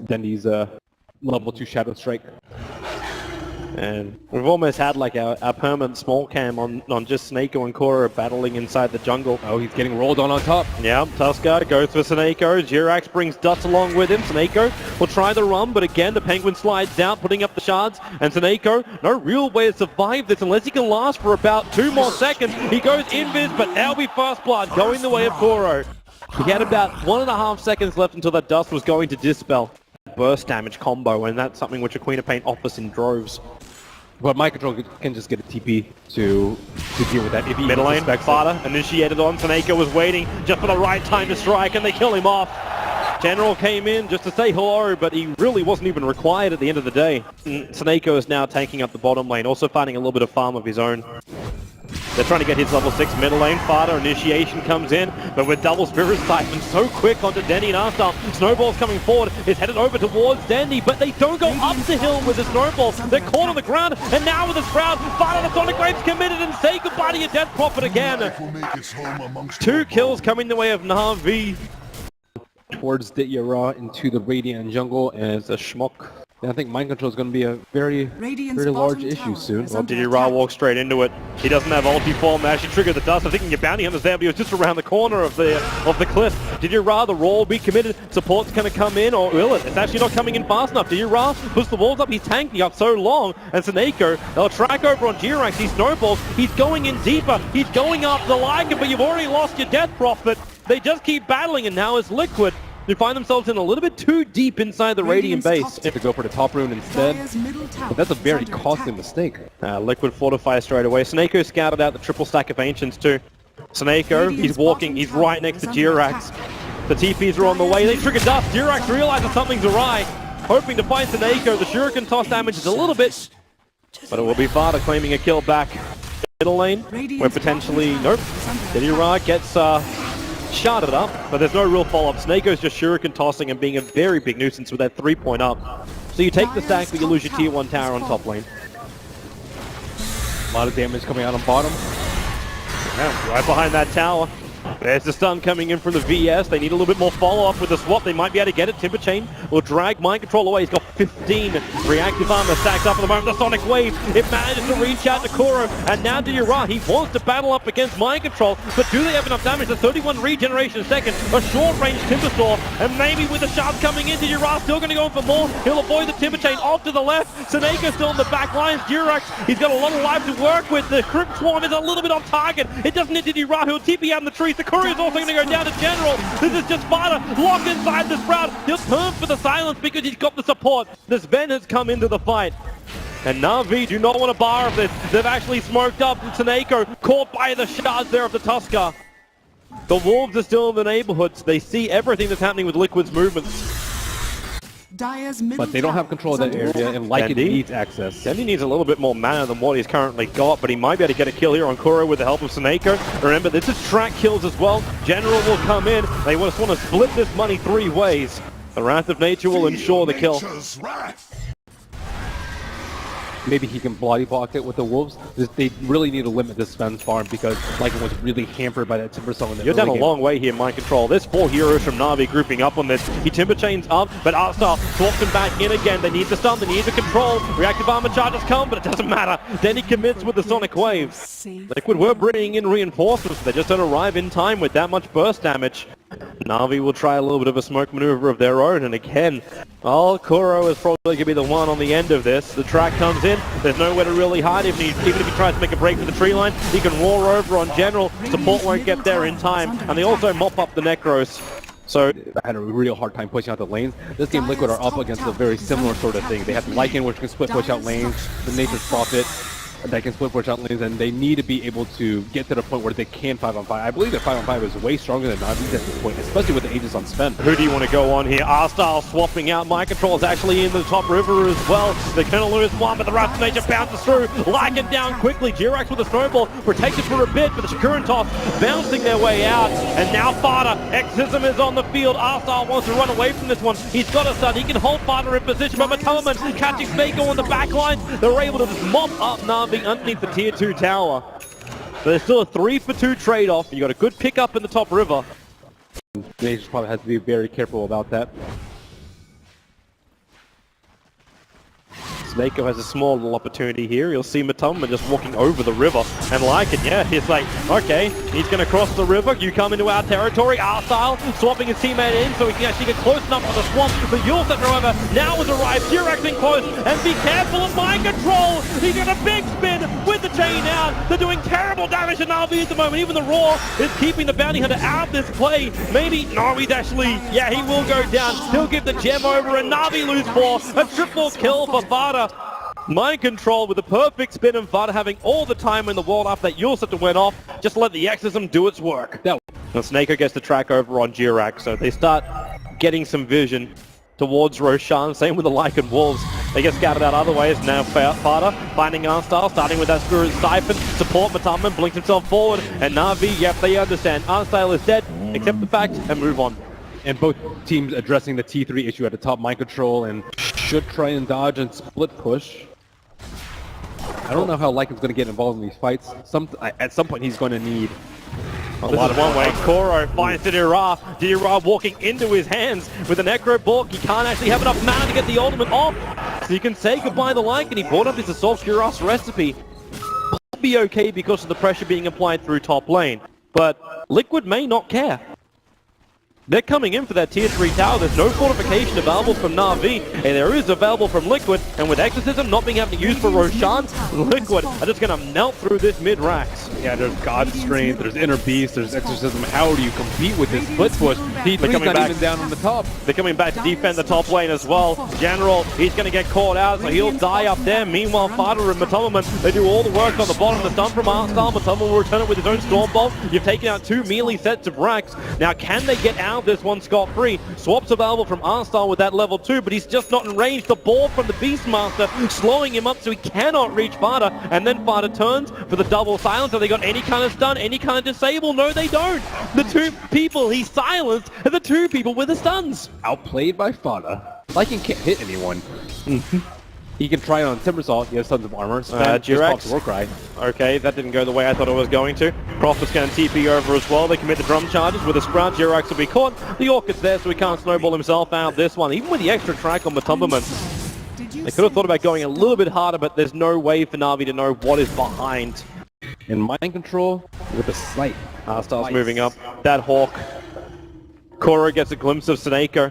Dendy's level 2 Shadow Strike. And we've almost had like our permanent small cam on just Snako and Korra battling inside the jungle. Oh, he's getting rolled on top. Yeah, Tusker goes for Snako. Jirax brings Dutz along with him. Snako will try the run, but again, the Penguin slides down, putting up the shards. And Snako, no real way to survive this unless he can last for about 2 more seconds. He goes invis, but that'll be first blood going the way of Koro. He had about 1.5 seconds left until that dust was going to dispel. Burst damage combo, and that's something which a Queen of Pain offers in droves. But my control can just get a TP to deal with that. If he middle lane, suspects Fada initiated on. Snako was waiting just for the right time to strike, and they kill him off. General came in just to say hello, but he really wasn't even required at the end of the day. Snako is now taking up the bottom lane, also finding a little bit of farm of his own. They're trying to get his level 6 middle lane. Fada initiation comes in, but with double Spirit Siphon so quick onto Dendy and Arstar. Snowball's coming forward, is headed over towards Dendy, but they don't go up the hill with the Snowball. They're caught on the ground, and now with the Shroud, Fada the Sonic Wave's committed and say goodbye to your Death Prophet again. 2 kills coming the way of Navi. Towards the Yara into the Radiant jungle, and it's a schmuck. And I think mind control is going to be a very large issue soon. Well, Didira walks straight into it. He doesn't have ulti form to actually trigger the dust. I think your bounty hunter's there, but he was just around the corner of the cliff. Didira, the roll will be committed. Support's going to come in, or will it? It's actually not coming in fast enough. Didira puts the walls up. He's tanking up so long. And Snako, they'll track over on Jirax. He snowballs. He's going in deeper. He's going up the Lycan, but you've already lost your Death Prophet. They just keep battling, and now it's Liquid. They find themselves in a little bit too deep inside the Radiant base. To go for the top rune instead, but that's a very costly mistake. Liquid fortify straight away. Snako scouted out the triple stack of Ancients too. Snako, he's walking, he's right next to Jirax. The TPs are on the way, they trigger dust. Jirax realizes something's awry, hoping to find Snako. The Shuriken toss damage is a little bit, but it will be Vada claiming a kill back. Middle lane, where potentially, nope, Didira gets sharded up, but there's no real follow-up. Snako's just Shuriken tossing and being a very big nuisance with that 3-point up. So you take the stack, but you lose your tier 1 tower on top lane. A lot of damage coming out on bottom. Yeah, right behind that tower. There's the stun coming in from the VS. They need a little bit more follow-up with the swap. They might be able to get it. Timber Chain will drag Mind Control away. He's got 15 reactive armor stacked up at the moment. The Sonic Wave, it manages to reach out to Koro. And now Didira, he wants to battle up against Mind Control, but do they have enough damage? The 31 regeneration a second, a short-range Timber Saw, and maybe with the shards coming in, Didira still going to go in for more. He'll avoid the Timber Chain off to the left. Snako still in the back lines. Jirax, he's got a lot of life to work with. The Crypt Swarm is a little bit off target. It doesn't hit Didira, who'll TP out in the trees. The Courier's also going to go down to General. This is just Fada locked inside the Sprout. He'll turn for the silence because he's got the support. The Sven has come into the fight. And Navi do not want to bar of this. They've actually smoked up Snako, caught by the shards there of the Tusker. The Wolves are still in the neighborhood, so they see everything that's happening with Liquid's movements. But they don't have control of that area, and Lycan needs access. Dendy needs a little bit more mana than what he's currently got, but he might be able to get a kill here on Kuro with the help of Snako. Remember, this is track kills as well. General will come in. They just want to split this money 3 ways. The Wrath of Nature will ensure the kill. Maybe he can bloody block it with the Wolves. They really need to limit this Sven's farm because Lycan was really hampered by that Timber Saw in the You're down a long way here, Mind Control. There's 4 heroes from Navi grouping up on this. He Timber Chains up, but Arstar swaps him back in again. They need the stun, they need the control. Reactive armor charges come, but it doesn't matter. Then he commits with the Sonic Wave. Liquid were bringing in reinforcements, they just don't arrive in time with that much burst damage. Navi will try a little bit of a smoke maneuver of their own, and again, Kuro is probably going to be the one on the end of this. The track comes in, there's nowhere to really hide. Even if he tries to make a break for the tree line, he can roar over on General. Support won't get there in time, and they also mop up the Necros. So I had a real hard time pushing out the lanes. This game Liquid are up against a very similar sort of thing. They have Lycan, which can split push out lanes, the Nature's Prophet that can split push out lanes, and they need to be able to get to the point where they can 5-on-5. I believe that 5-on-5 is way stronger than Navi at this point, especially with the Aegis on Sven. Who do you want to go on here? Arstar swapping out. Mind Control is actually in the top river as well. They're going to lose one, but the Wrath of Nature bounces through. Lycan down quickly. Jirax with a snowball, protected for a bit, but the Shakuran toss bouncing their way out. And now Fada, Exorcism is on the field. Arstar wants to run away from this one. He's got a stun. He can hold Fada in position, but Matalaman catching Snako on the back line. They're able to just mop up Navi underneath the tier 2 tower. So there's still a 3-for-2 trade-off. You got a good pickup in the top river. They just probably have to be very careful about that. Snako has a small little opportunity here. You'll see Matoma just walking over the river. And Lycan, yeah, he's like, okay, he's going to cross the river. You come into our territory, our style, swapping his teammate in so he can actually get close enough for the swamp. But Yulset, however, now has arrived. Jirax in close, and be careful of mind control. He got a big spin with the chain out. They're doing terrible damage to Navi at the moment. Even the Raw is keeping the bounty hunter out of this play. Maybe, no, he's actually, yeah, he will go down. He'll give the gem over, and Navi lose 4. A triple kill for Vada. Mind control with the perfect spin, and Vada having all the time in the world after that Yulset went off. Just let the exorcism do its work. And Snako gets the track over on Jirax, so they start getting some vision towards Roshan. Same with the Lycan Wolves. They get scattered out other ways. Now Vada finding Arnstyle, starting with that Spirit Siphon. Support Matama, blinks himself forward. And Navi, yep, they understand. Arnstyle is dead. Accept the fact and move on. And both teams addressing the T3 issue at the top, mind control, and should try and dodge and split push. I don't know how Lycan's going to get involved in these fights. At some point, he's going to need a lot of one way. Koro finds Didira. Didira walking into his hands with a Necro Bork. He can't actually have enough mana to get the ultimate off. So you can say goodbye to Lycan. He brought up his Assault Cuirass recipe. Will be okay because of the pressure being applied through top lane. But Liquid may not care. They're coming in for that tier 3 tower. There's no fortification available from Navi, and there is available from Liquid. And with Exorcism not being able to use for Roshan, Liquid are just going to melt through this mid-racks. Yeah, there's God Strength, there's Inner Beast, there's Exorcism. How do you compete with this split push? T3's not even down on the top. They're coming back to defend the top lane as well. General, he's going to get caught out, so he'll die up there. Meanwhile, Fada and Matoma, they do all the work on the bottom. The stun from Arnstyle. Matoma will return it with his own Storm Bolt. You've taken out 2 melee sets of racks. Now, can they get out of this one scot-free? Swaps available from Arnstyle with that level 2, but he's just not in range. The ball from the Beastmaster slowing him up so he cannot reach Fada. And then Fada turns for the double silence. Have they got any kind of stun, any kind of disable? No, they don't. The 2 people he silenced are the 2 people with the stuns. Outplayed by Fada. Lycan can't hit anyone. He can try it on Timbersault. He has tons of armor. Jirax. Warcry. Okay, that didn't go the way I thought it was going to. Prophet's going to TP over as well. They commit the drum charges with a Sprout. Jirax will be caught. The Orchid's there, so he can't snowball himself out this one. Even with the extra track on Matumberman. They could have thought about going a little bit harder, but there's no way for Navi to know what is behind. In mind control with a sight. Starts moving up. That Hawk. Koro gets a glimpse of Snako.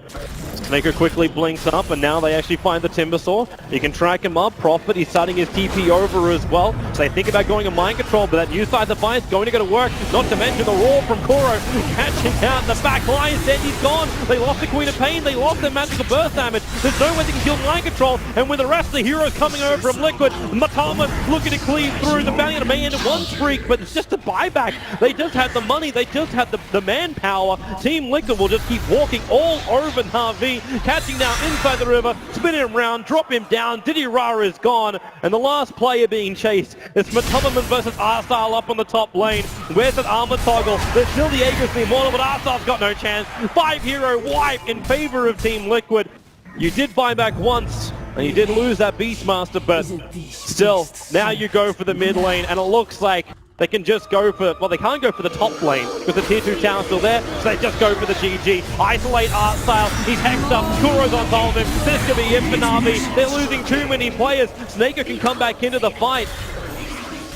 Snako quickly blinks up, and now they actually find the Timbersaw. You can track him up. Prophet, he's starting his TP over as well. So they think about going a mind control, but that new side device going to work. Not to mention the roar from Koro. Catching out the back line. Then he's gone. They lost the Queen of Pain. They lost their magical burst damage. There's no way they can kill mind control. And with the rest of the heroes coming over from Liquid, Matama looking to cleave through. The Valiant may end at one streak, but it's just a buyback. They just had the money. They just had the manpower. Team Liquid will just keep walking all over Navi. Catching now inside the river, spin him around, drop him down. Didira is gone, and the last player being chased is Matamaman versus Arstyle up on the top lane. Where's that armor toggle? There's still the Aegis, the Immortal, but Arstyle's got no chance. 5-hero wipe in favor of Team Liquid. You did buy back once, and you did lose that Beastmaster, but still, now you go for the mid lane, and it looks like they can just go for, well, they can't go for the top lane because the tier 2 tower's still there, so they just go for the GG. Isolate Artstyle, he's hexed up, Kuro's on top of him, this could be it for Navi. They're losing too many players. Snako can come back into the fight,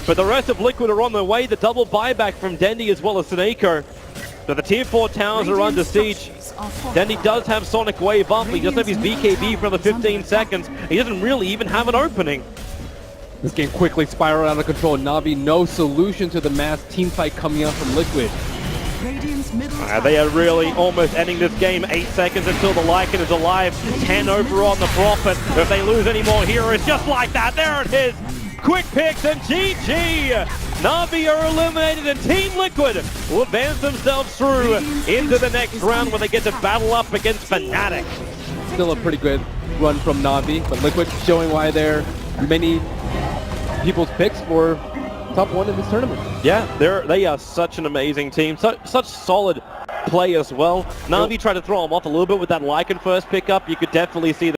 but the rest of Liquid are on their way. The double buyback from Dendi as well as Snako. So the tier 4 towers are under siege. Dendi does have Sonic Wave up, he does have his BKB for another 15 seconds. He doesn't really even have an opening. This game quickly spiraled out of control. Navi, no solution to the mass team fight coming out from Liquid. They are really almost ending this game. 8 seconds until the Lycan is alive. 10 over on the Prophet. If they lose any more heroes, just like that, there it is. Quick picks and GG. Navi are eliminated, and Team Liquid will advance themselves through into the next round where they get to battle up against Fnatic. Still a pretty good run from Navi, but Liquid showing why they're many people's picks for top 1 in this tournament. Yeah, they are such an amazing team, such solid play as well. Navi tried to throw them off a little bit with that Lycan first pickup. You could definitely see